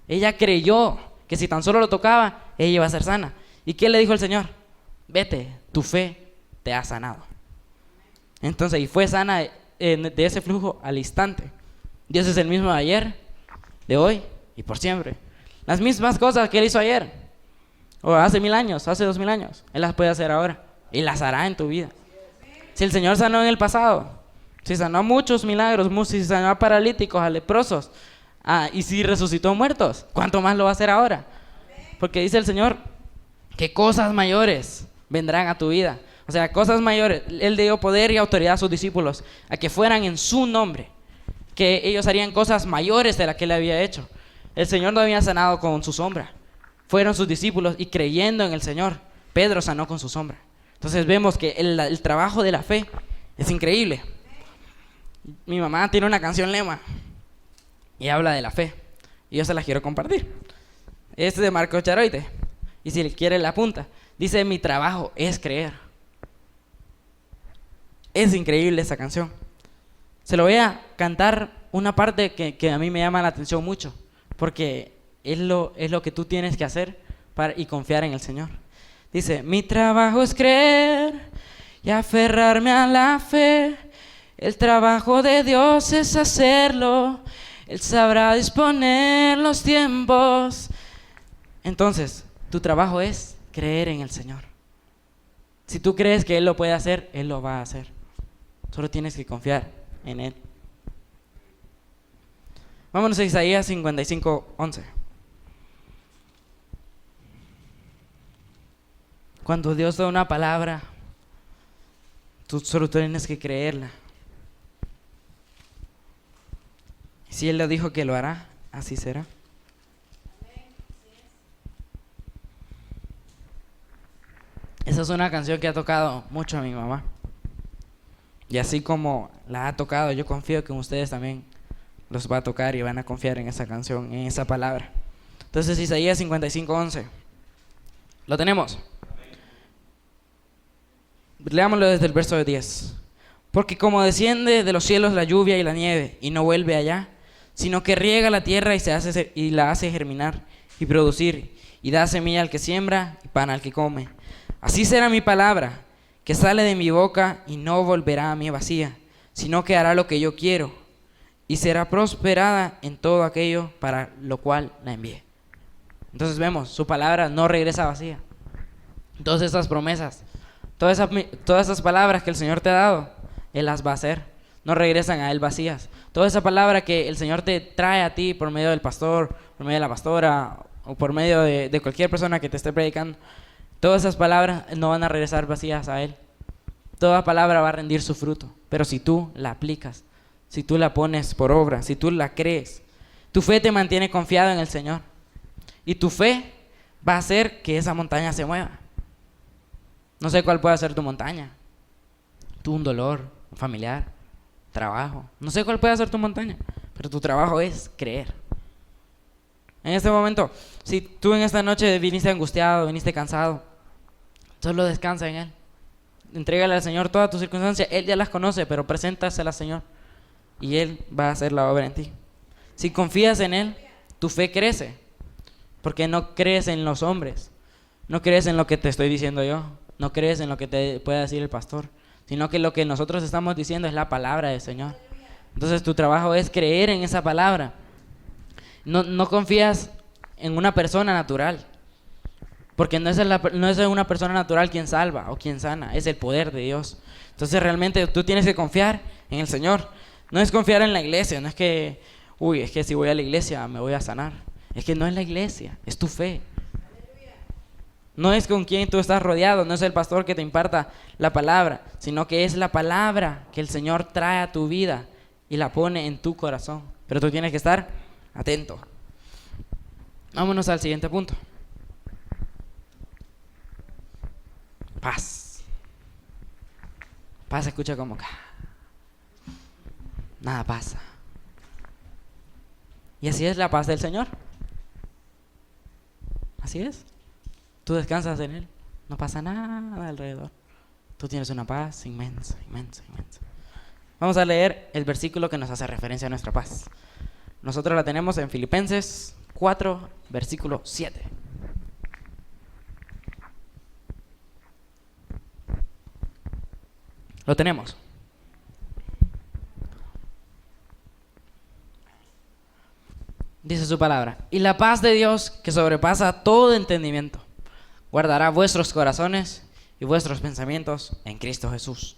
Ella creyó que si tan solo lo tocaba, ella iba a ser sana. ¿Y qué le dijo el Señor? Vete, tu fe te ha sanado. Entonces, y fue sana de ese flujo al instante. Dios es el mismo de ayer, de hoy y por siempre. Las mismas cosas que Él hizo ayer, o hace 1000 años, hace 2000 años, Él las puede hacer ahora y las hará en tu vida. Si el Señor sanó en el pasado, si sanó muchos milagros, si sanó a paralíticos, a leprosos, y si resucitó muertos, ¿cuánto más lo va a hacer ahora? Porque dice el Señor que cosas mayores vendrán a tu vida. O sea, cosas mayores. Él dio poder y autoridad a sus discípulos a que fueran en su nombre, que ellos harían cosas mayores de las que Él había hecho. El Señor no había sanado con su sombra. Fueron sus discípulos y creyendo en el Señor, Pedro sanó con su sombra. Entonces vemos que el trabajo de la fe es increíble. Mi mamá tiene una canción lema y habla de la fe, y yo se la quiero compartir. Es de Marco Charoite, y si quiere la apunta. Dice: mi trabajo es creer. Es increíble esa canción. Se lo voy a cantar una parte que a mí me llama la atención mucho, porque es lo que tú tienes que hacer y confiar en el Señor. Dice: mi trabajo es creer y aferrarme a la fe. El trabajo de Dios es hacerlo. Él sabrá disponer los tiempos. Entonces, tu trabajo es creer en el Señor. Si tú crees que Él lo puede hacer, Él lo va a hacer. Solo tienes que confiar en Él. Vámonos a Isaías 55:11. Cuando Dios da una palabra, tú solo tienes que creerla. Si Él lo dijo que lo hará, así será. Esa es una canción que ha tocado mucho a mi mamá. Y así como la ha tocado, yo confío que ustedes también los va a tocar y van a confiar en esa canción, en esa palabra. Entonces, Isaías 55:11. ¿Lo tenemos? Leámoslo desde el verso 10. Porque como desciende de los cielos la lluvia y la nieve, y no vuelve allá, sino que riega la tierra y la hace germinar y producir, y da semilla al que siembra y pan al que come. Así será mi palabra, que sale de mi boca y no volverá a mí vacía, sino que hará lo que yo quiero, y será prosperada en todo aquello para lo cual la envié. Entonces vemos, su palabra no regresa vacía. Todas esas promesas, todas esas palabras que el Señor te ha dado, Él las va a hacer. No regresan a Él vacías. Toda esa palabra que el Señor te trae a ti por medio del pastor, por medio de la pastora, o por medio de cualquier persona que te esté predicando, todas esas palabras no van a regresar vacías a Él. Toda palabra va a rendir su fruto. Pero si tú la aplicas, si tú la pones por obra, si tú la crees, tu fe te mantiene confiado en el Señor. Y tu fe va a hacer que esa montaña se mueva. No sé cuál puede ser tu montaña. Un dolor, un familiar, trabajo. No sé cuál puede ser tu montaña, pero tu trabajo es creer. En este momento, si tú en esta noche viniste angustiado, viniste cansado, solo descansa en Él. Entrégale al Señor todas tus circunstancias. Él ya las conoce, pero preséntaselas al Señor y Él va a hacer la obra en ti. Si confías en Él, tu fe crece, porque no crees en los hombres, no crees en lo que te estoy diciendo yo, no crees en lo que te pueda decir el pastor, sino que lo que nosotros estamos diciendo es la palabra del Señor. Entonces tu trabajo es creer en esa palabra. No confías en una persona natural, porque no es una persona natural quien salva o quien sana, es el poder de Dios. Entonces realmente tú tienes que confiar en el Señor. No es confiar en la iglesia, no es que, es que si voy a la iglesia me voy a sanar. Es que no es la iglesia, es tu fe. No es con quien tú estás rodeado, no es el pastor que te imparta la palabra, sino que es la palabra que el Señor trae a tu vida y la pone en tu corazón. Pero tú tienes que estar atento. Vámonos al siguiente punto. Paz. Paz se escucha como que nada pasa. Y así es la paz del Señor. Así es. Tú descansas en Él. no pasa nada alrededor. Tú tienes una paz inmensa, inmensa, inmensa. Vamos a leer el versículo que nos hace referencia a nuestra paz. Nosotros la tenemos en Filipenses 4, versículo 7. Lo tenemos. Dice su palabra: y la paz de Dios, que sobrepasa todo entendimiento, guardará vuestros corazones y vuestros pensamientos en Cristo Jesús.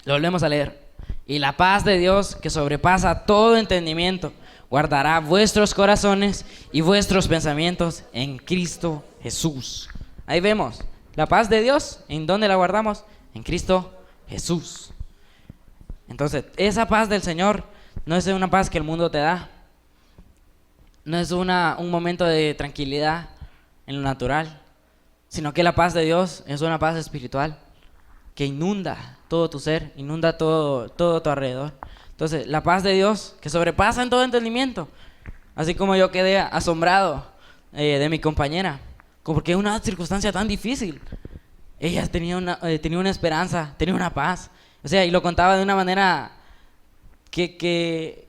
Lo volvemos a leer. Y la paz de Dios, que sobrepasa todo entendimiento, guardará vuestros corazones y vuestros pensamientos en Cristo Jesús. Ahí vemos, la paz de Dios, ¿en dónde la guardamos? En Cristo Jesús. Entonces, esa paz del Señor no es una paz que el mundo te da. No es un momento de tranquilidad en lo natural, sino que la paz de Dios es una paz espiritual que inunda todo tu ser, inunda todo tu alrededor. Entonces, la paz de Dios, que sobrepasa en todo entendimiento. Así como yo quedé asombrado de mi compañera, porque es una circunstancia tan difícil. Ella tenía una esperanza, tenía una paz. O sea, y lo contaba de una manera que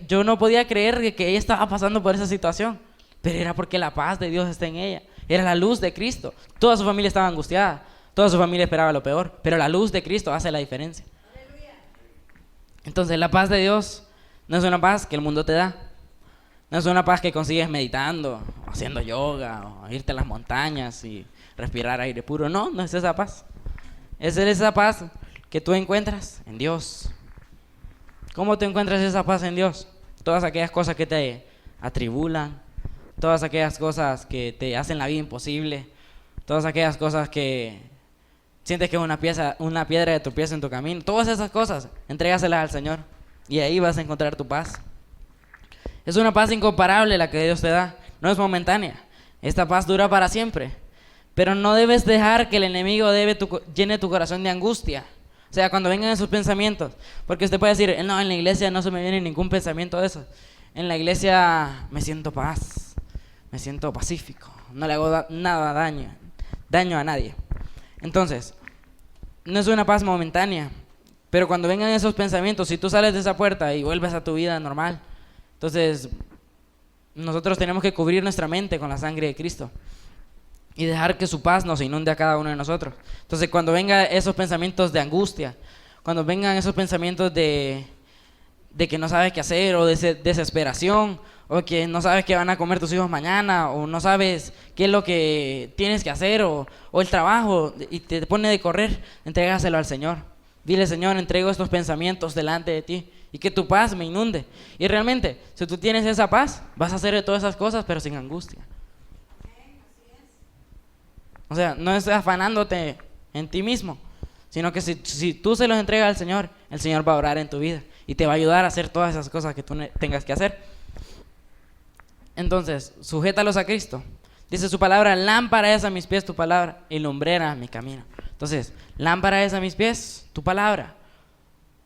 yo no podía creer que ella estaba pasando por esa situación. Pero era porque la paz de Dios está en ella. Era la luz de Cristo. Toda su familia estaba angustiada. Toda su familia esperaba lo peor. Pero la luz de Cristo hace la diferencia. Entonces, la paz de Dios no es una paz que el mundo te da. No es una paz que consigues meditando, haciendo yoga, o irte a las montañas y respirar aire puro. No es esa paz. Es esa paz que tú encuentras en Dios. ¿Cómo te encuentras esa paz en Dios? Todas aquellas cosas que te atribulan, todas aquellas cosas que te hacen la vida imposible, todas aquellas cosas que sientes que es una piedra de tropiezo en tu camino, todas esas cosas, entrégaselas al Señor y ahí vas a encontrar tu paz. Es una paz incomparable la que Dios te da, no es momentánea. Esta paz dura para siempre, pero no debes dejar que el enemigo llene tu corazón de angustia. O sea, cuando vengan esos pensamientos, porque usted puede decir, no, en la iglesia no se me viene ningún pensamiento de eso. En la iglesia me siento paz, me siento pacífico, no le hago daño a nadie. Entonces, no es una paz momentánea, pero cuando vengan esos pensamientos, si tú sales de esa puerta y vuelves a tu vida normal, entonces nosotros tenemos que cubrir nuestra mente con la sangre de Cristo y dejar que su paz nos inunde a cada uno de nosotros. Entonces, cuando vengan esos pensamientos de angustia, cuando vengan esos pensamientos de que no sabes qué hacer, o de desesperación, o que no sabes qué van a comer tus hijos mañana, o no sabes qué es lo que tienes que hacer, o el trabajo, y te pone de correr, entrégaselo al Señor. Dile: Señor, entrego estos pensamientos delante de ti, y que tu paz me inunde. Y realmente, si tú tienes esa paz, vas a hacer todas esas cosas, pero sin angustia. O sea, no es afanándote en ti mismo, sino que si tú se los entregas al Señor, el Señor va a orar en tu vida y te va a ayudar a hacer todas esas cosas que tú tengas que hacer. Entonces, sujétalos a Cristo. Dice su palabra: lámpara es a mis pies tu palabra y lumbrera mi camino. Entonces, lámpara es a mis pies tu palabra.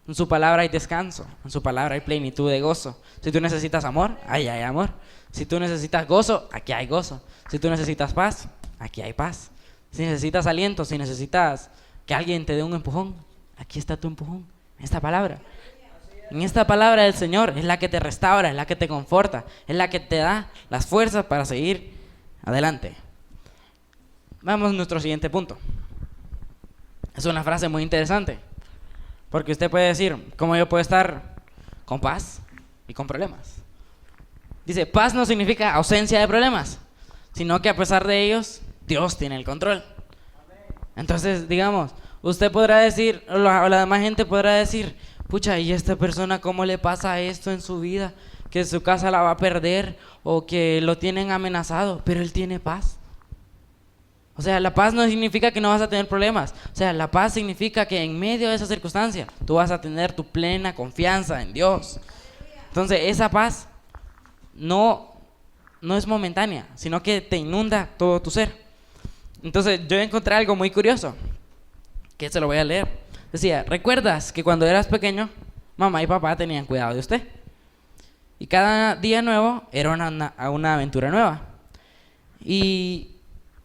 En su palabra hay descanso, en su palabra hay plenitud de gozo. Si tú necesitas amor, ahí hay amor. Si tú necesitas gozo, aquí hay gozo. Si tú necesitas paz, aquí hay paz. Si necesitas aliento, si necesitas que alguien te dé un empujón, aquí está tu empujón, en esta palabra. En esta palabra del Señor es la que te restaura, es la que te conforta, es la que te da las fuerzas para seguir adelante. Vamos a nuestro siguiente punto. Es una frase muy interesante, porque usted puede decir: ¿cómo yo puedo estar con paz y con problemas? Dice: paz no significa ausencia de problemas, sino que a pesar de ellos, Dios tiene el control. Entonces, digamos, usted podrá decir, o la demás gente podrá decir: pucha, ¿y esta persona cómo le pasa esto en su vida? Que su casa la va a perder, o que lo tienen amenazado, pero él tiene paz. O sea, la paz no significa que no vas a tener problemas. O sea, la paz significa que en medio de esa circunstancia tú vas a tener tu plena confianza en Dios. Entonces, esa paz no es momentánea, sino que te inunda todo tu ser. Entonces, yo encontré algo muy curioso, que se lo voy a leer. Decía: ¿recuerdas que cuando eras pequeño, mamá y papá tenían cuidado de usted? Y cada día nuevo era una aventura nueva. Y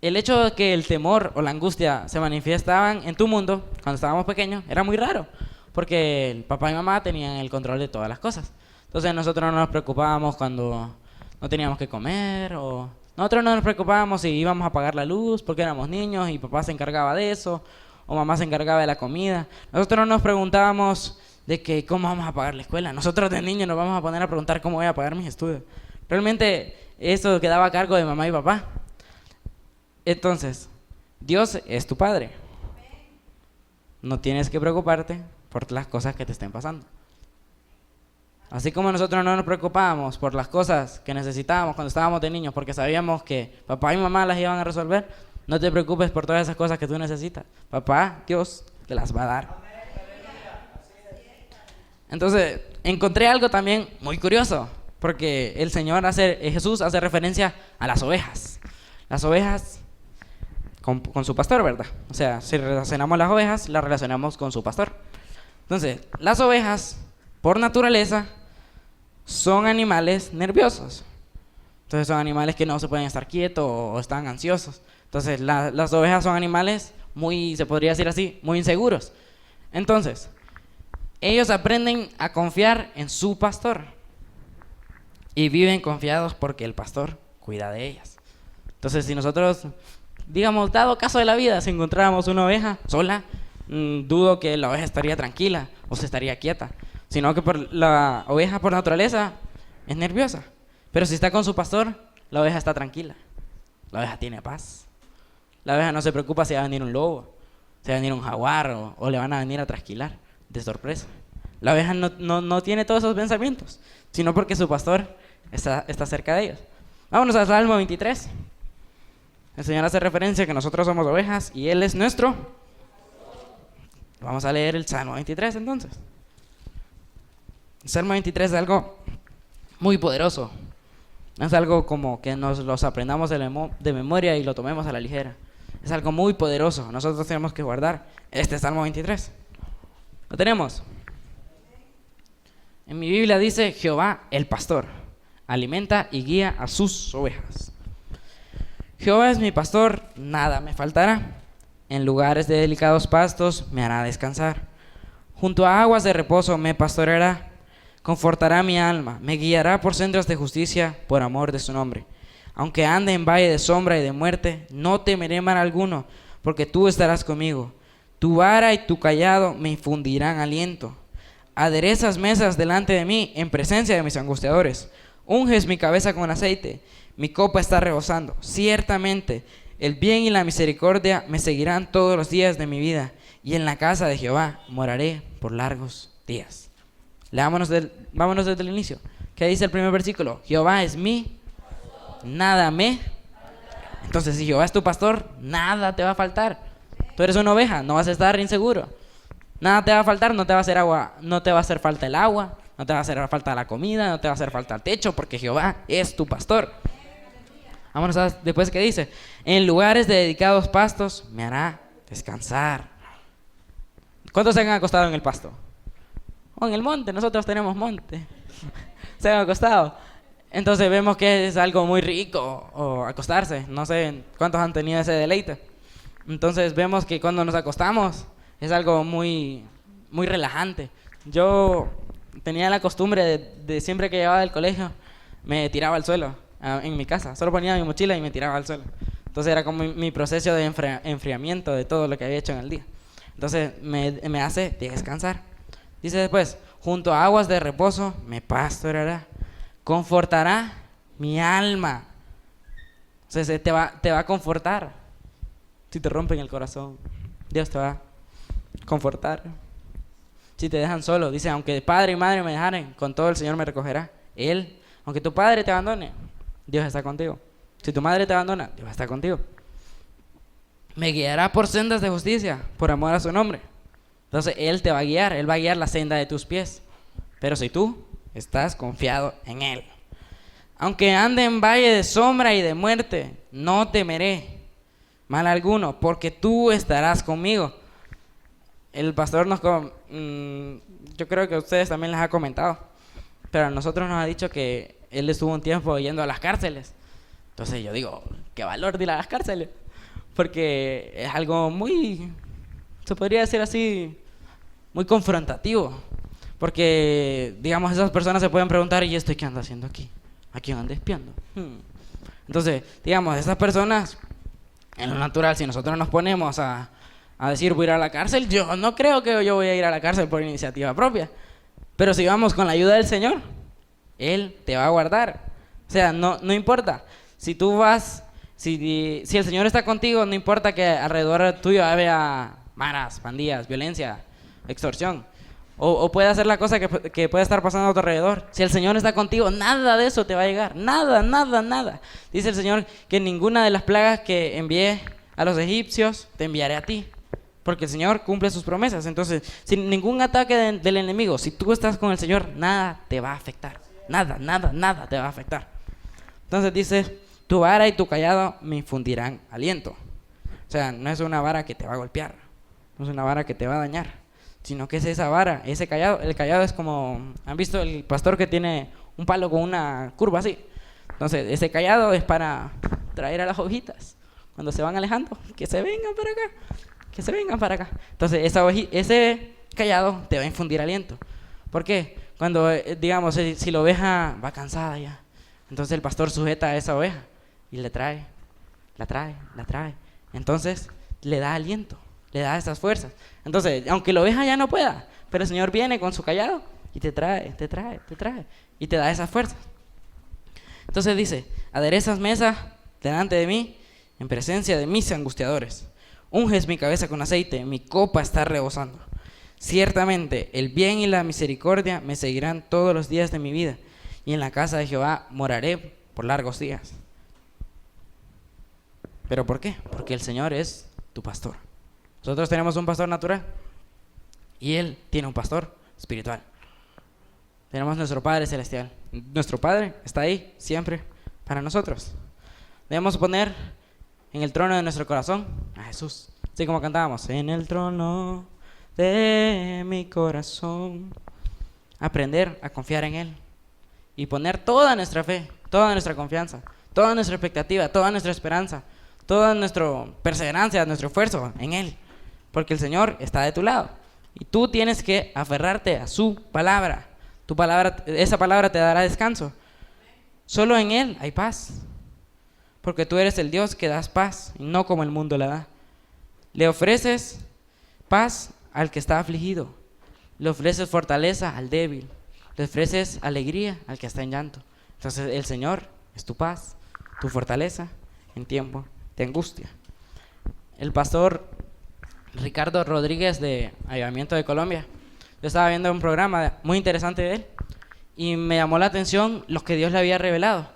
el hecho de que el temor o la angustia se manifestaban en tu mundo cuando estábamos pequeños era muy raro, porque el papá y mamá tenían el control de todas las cosas. Entonces nosotros no nos preocupábamos cuando no teníamos que comer, o nosotros no nos preocupábamos si íbamos a apagar la luz porque éramos niños y papá se encargaba de eso, o mamá se encargaba de la comida. Nosotros no nos preguntábamos de que cómo vamos a pagar la escuela. Nosotros de niños nos vamos a poner a preguntar cómo voy a pagar mis estudios. Realmente eso quedaba a cargo de mamá y papá. Entonces, Dios es tu Padre. No tienes que preocuparte por las cosas que te estén pasando. Así como nosotros no nos preocupábamos por las cosas que necesitábamos cuando estábamos de niños porque sabíamos que papá y mamá las iban a resolver, no te preocupes por todas esas cosas que tú necesitas. Papá, Dios, te las va a dar. Entonces, encontré algo también muy curioso, porque el Señor Jesús hace referencia a las ovejas. Las ovejas con su pastor, ¿verdad? O sea, si relacionamos las ovejas, las relacionamos con su pastor. Entonces, las ovejas, por naturaleza, son animales nerviosos. Entonces, son animales que no se pueden estar quietos o están ansiosos. Entonces, las ovejas son animales muy, se podría decir así, muy inseguros. Entonces, ellos aprenden a confiar en su pastor y viven confiados porque el pastor cuida de ellas. Entonces, si nosotros, digamos, dado caso de la vida, si encontráramos una oveja sola, dudo que la oveja estaría tranquila o se estaría quieta, sino que la oveja por naturaleza es nerviosa. Pero si está con su pastor, la oveja está tranquila. La oveja tiene paz. La oveja no se preocupa si va a venir un lobo, si va a venir un jaguar o le van a venir a trasquilar de sorpresa. La oveja no tiene todos esos pensamientos, sino porque su pastor está cerca de ellos. Vámonos al Salmo 23. El Señor hace referencia a que nosotros somos ovejas y Él es nuestro. Vamos a leer el Salmo 23 entonces. El Salmo 23 es algo muy poderoso. No es algo como que nos los aprendamos de memoria y lo tomemos a la ligera. Es algo muy poderoso. Nosotros tenemos que guardar este Salmo 23. ¿Lo tenemos? En mi Biblia dice: Jehová el pastor alimenta y guía a sus ovejas. Jehová es mi pastor, nada me faltará. En lugares de delicados pastos me hará descansar. Junto a aguas de reposo me pastoreará. Confortará mi alma, me guiará por sendas de justicia por amor de su nombre. Aunque ande en valle de sombra y de muerte, no temeré mal alguno, porque tú estarás conmigo. Tu vara y tu cayado me infundirán aliento. Aderezas mesas delante de mí en presencia de mis angustiadores. Unges mi cabeza con aceite, mi copa está rebosando. Ciertamente el bien y la misericordia me seguirán todos los días de mi vida, y en la casa de Jehová moraré por largos días. Vámonos desde el inicio. ¿Qué dice el primer versículo? Jehová es mi, nada me. Entonces, si Jehová es tu pastor, nada te va a faltar. Tú eres una oveja, no vas a estar inseguro. Nada te va a faltar, no te va a hacer agua, no te va a hacer falta el agua, no te va a hacer falta la comida, no te va a hacer falta el techo, porque Jehová es tu pastor. Vámonos a después que dice: en lugares de dedicados pastos me hará descansar. ¿Cuántos se han acostado en el pasto? O en el monte, nosotros tenemos monte. Se han acostado. Entonces vemos que es algo muy rico o acostarse. No sé cuántos han tenido ese deleite. Entonces vemos que cuando nos acostamos es algo muy, muy relajante. Yo tenía la costumbre de siempre que llegaba del colegio me tiraba al suelo en mi casa. Solo ponía mi mochila y me tiraba al suelo. Entonces era como mi proceso de enfriamiento de todo lo que había hecho en el día. Entonces me hace descansar. Dice después: junto a aguas de reposo me pastoreará, confortará mi alma. Entonces te va a confortar. Si te rompen el corazón, Dios te va a confortar. Si te dejan solo, dice: aunque padre y madre me dejaren, con todo el Señor me recogerá. Él, aunque tu padre te abandone, Dios está contigo. Si tu madre te abandona, Dios está contigo. Me guiará por sendas de justicia, por amor a su nombre. Entonces Él te va a guiar, Él va a guiar la senda de tus pies. Pero si tú estás confiado en Él. Aunque ande en valle de sombra y de muerte, no temeré mal alguno, porque tú estarás conmigo. El pastor yo creo que a ustedes también les ha comentado, pero a nosotros nos ha dicho que él estuvo un tiempo yendo a las cárceles. Entonces yo digo: qué valor de ir a las cárceles. porque es algo muy, se podría decir así, muy confrontativo. Porque, digamos, esas personas se pueden preguntar, ¿y esto qué anda haciendo aquí? ¿A quién anda espiando? Entonces, digamos, esas personas, en lo natural, si nosotros nos ponemos a decir voy a ir a la cárcel, yo no creo que yo voy a ir a la cárcel por iniciativa propia. Pero si vamos con la ayuda del Señor, Él te va a guardar. O sea, no importa. Si tú vas, si el Señor está contigo, no importa que alrededor tuyo haya maras, pandillas, violencia, extorsión. O puede hacer la cosa que puede estar pasando a tu alrededor. Si el Señor está contigo, nada de eso te va a llegar. Nada, nada, nada. Dice el Señor que ninguna de las plagas que envié a los egipcios te enviaré a ti. Porque el Señor cumple sus promesas. Entonces, sin ningún ataque del enemigo, si tú estás con el Señor, nada te va a afectar. Nada, nada, nada te va a afectar. Entonces dice, tu vara y tu callado me infundirán aliento. O sea, no es una vara que te va a golpear. No es una vara que te va a dañar. Sino que es esa vara, ese callado. El callado es como, ¿han visto el pastor que tiene un palo con una curva así? Entonces, ese callado es para traer a las ovejitas. Cuando se van alejando, que se vengan para acá. Que se vengan para acá. Entonces, ese callado te va a infundir aliento. ¿Por qué? Cuando, digamos, si la oveja va cansada ya, entonces el pastor sujeta a esa oveja y la trae. Entonces, le da aliento, le da esas fuerzas. Entonces, aunque la oveja ya no pueda, pero el Señor viene con su callado y te trae y te da esas fuerzas. Entonces dice, aderezas mesa delante de mí en presencia de mis angustiadores. Unges mi cabeza con aceite, mi copa está rebosando. Ciertamente el bien y la misericordia me seguirán todos los días de mi vida, y en la casa de Jehová moraré por largos días. ¿Pero por qué? Porque el Señor es tu pastor. Nosotros tenemos un pastor natural y Él tiene un pastor espiritual. Tenemos nuestro Padre Celestial. Nuestro Padre está ahí siempre para nosotros. Debemos poner en el trono de nuestro corazón a Jesús. Así como cantábamos, en el trono de mi corazón. Aprender a confiar en Él y poner toda nuestra fe, toda nuestra confianza, toda nuestra expectativa, toda nuestra esperanza, toda nuestra perseverancia, nuestro esfuerzo en Él. Porque el Señor está de tu lado y tú tienes que aferrarte a su palabra. Tu palabra, esa palabra te dará descanso. Solo en Él hay paz, porque tú eres el Dios que das paz y no como el mundo la da. Le ofreces paz al que está afligido, le ofreces fortaleza al débil, le ofreces alegría al que está en llanto. Entonces el Señor es tu paz, tu fortaleza en tiempo de angustia. El pastor Ricardo Rodríguez de Avivamiento de Colombia, yo estaba viendo un programa muy interesante de él y me llamó la atención lo que Dios le había revelado.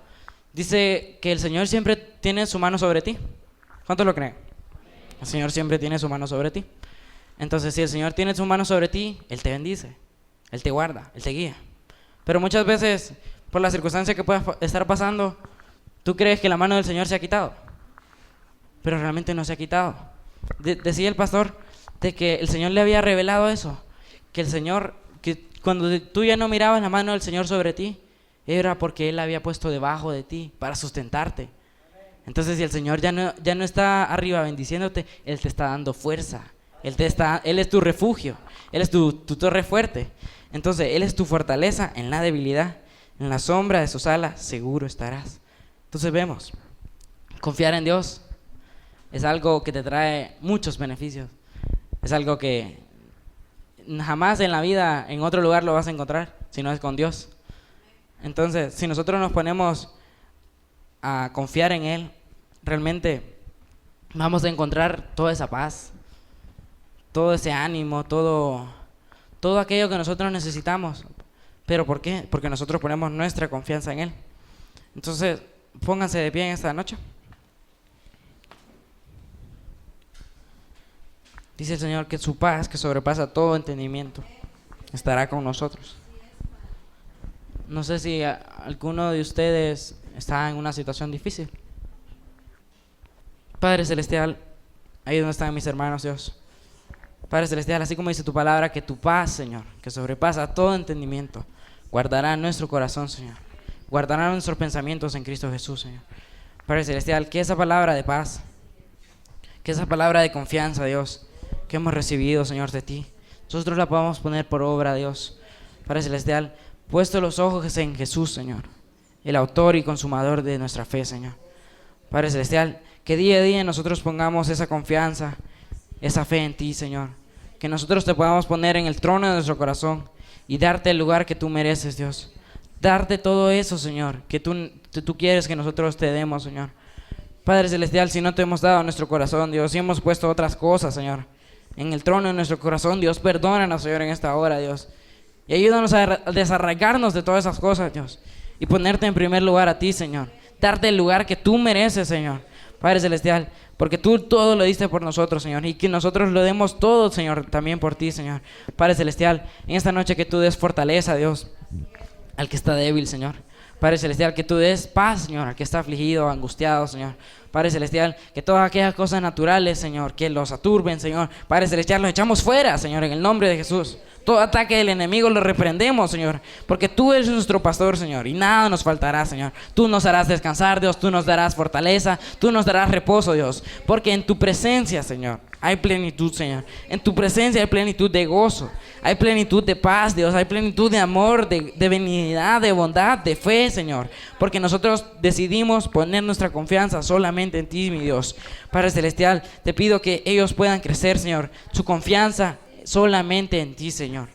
Dice que el Señor siempre tiene su mano sobre ti. ¿Cuántos lo creen? El Señor siempre tiene su mano sobre ti. Entonces, si el Señor tiene su mano sobre ti, Él te bendice, Él te guarda, Él te guía. Pero muchas veces, por la circunstancia que puedas estar pasando, tú crees que la mano del Señor se ha quitado, pero realmente no se ha quitado. Decía el pastor de que el Señor le había revelado eso, que el Señor, que cuando tú ya no mirabas la mano del Señor sobre ti, era porque Él la había puesto debajo de ti para sustentarte. Entonces, si el Señor ya no está arriba bendiciéndote, Él te está dando fuerza. Él es tu refugio, Él es tu torre fuerte. Entonces, Él es tu fortaleza en la debilidad. En la sombra de sus alas seguro estarás. Entonces vemos, confiar en Dios es algo que te trae muchos beneficios. Es algo que jamás en la vida, en otro lugar lo vas a encontrar, si no es con Dios. Entonces, si nosotros nos ponemos a confiar en Él, realmente vamos a encontrar toda esa paz, todo ese ánimo, todo aquello que nosotros necesitamos. ¿Pero por qué? Porque nosotros ponemos nuestra confianza en Él. Entonces, pónganse de pie en esta noche. Dice el Señor que su paz, que sobrepasa todo entendimiento, estará con nosotros. No sé si alguno de ustedes está en una situación difícil. Padre Celestial, ahí donde están mis hermanos, Dios. Padre Celestial, así como dice tu palabra, que tu paz, Señor, que sobrepasa todo entendimiento, guardará nuestro corazón, Señor. Guardará nuestros pensamientos en Cristo Jesús, Señor. Padre Celestial, que esa palabra de paz, Que esa palabra de confianza, Dios, que hemos recibido, Señor, de ti, nosotros la podamos poner por obra, Dios. Padre Celestial, puesto los ojos en Jesús, Señor, el autor y consumador de nuestra fe, Señor. Padre Celestial, que día a día nosotros pongamos esa confianza, esa fe en ti, Señor. Que nosotros te podamos poner en el trono de nuestro corazón y darte el lugar que tú mereces, Dios. Darte todo eso, Señor, que tú quieres que nosotros te demos, Señor. Padre Celestial, si no te hemos dado nuestro corazón, Dios, si hemos puesto otras cosas, Señor, en el trono de nuestro corazón, Dios, perdónanos, Señor, en esta hora, Dios. Y ayúdanos a desarraigarnos de todas esas cosas, Dios. Y ponerte en primer lugar a ti, Señor. Darte el lugar que tú mereces, Señor. Padre Celestial, porque tú todo lo diste por nosotros, Señor. Y que nosotros lo demos todo, Señor, también por ti, Señor. Padre Celestial, en esta noche que tú des fortaleza, Dios, al que está débil, Señor. Padre Celestial, que tú des paz, Señor, al que está afligido, angustiado, Señor. Padre Celestial, que todas aquellas cosas naturales, Señor, que los aturben, Señor. Padre Celestial, los echamos fuera, Señor, en el nombre de Jesús. Todo ataque del enemigo lo reprendemos, Señor, porque tú eres nuestro pastor, Señor, y nada nos faltará, Señor. Tú nos harás descansar, Dios, tú nos darás fortaleza, tú nos darás reposo, Dios, porque en tu presencia, Señor, hay plenitud, Señor. En tu presencia hay plenitud de gozo, hay plenitud de paz, Dios, hay plenitud de amor, de benignidad, de bondad, de fe, Señor, porque nosotros decidimos poner nuestra confianza solamente en ti, mi Dios. Padre Celestial, te pido que ellos puedan crecer, Señor, su confianza solamente en ti, Señor.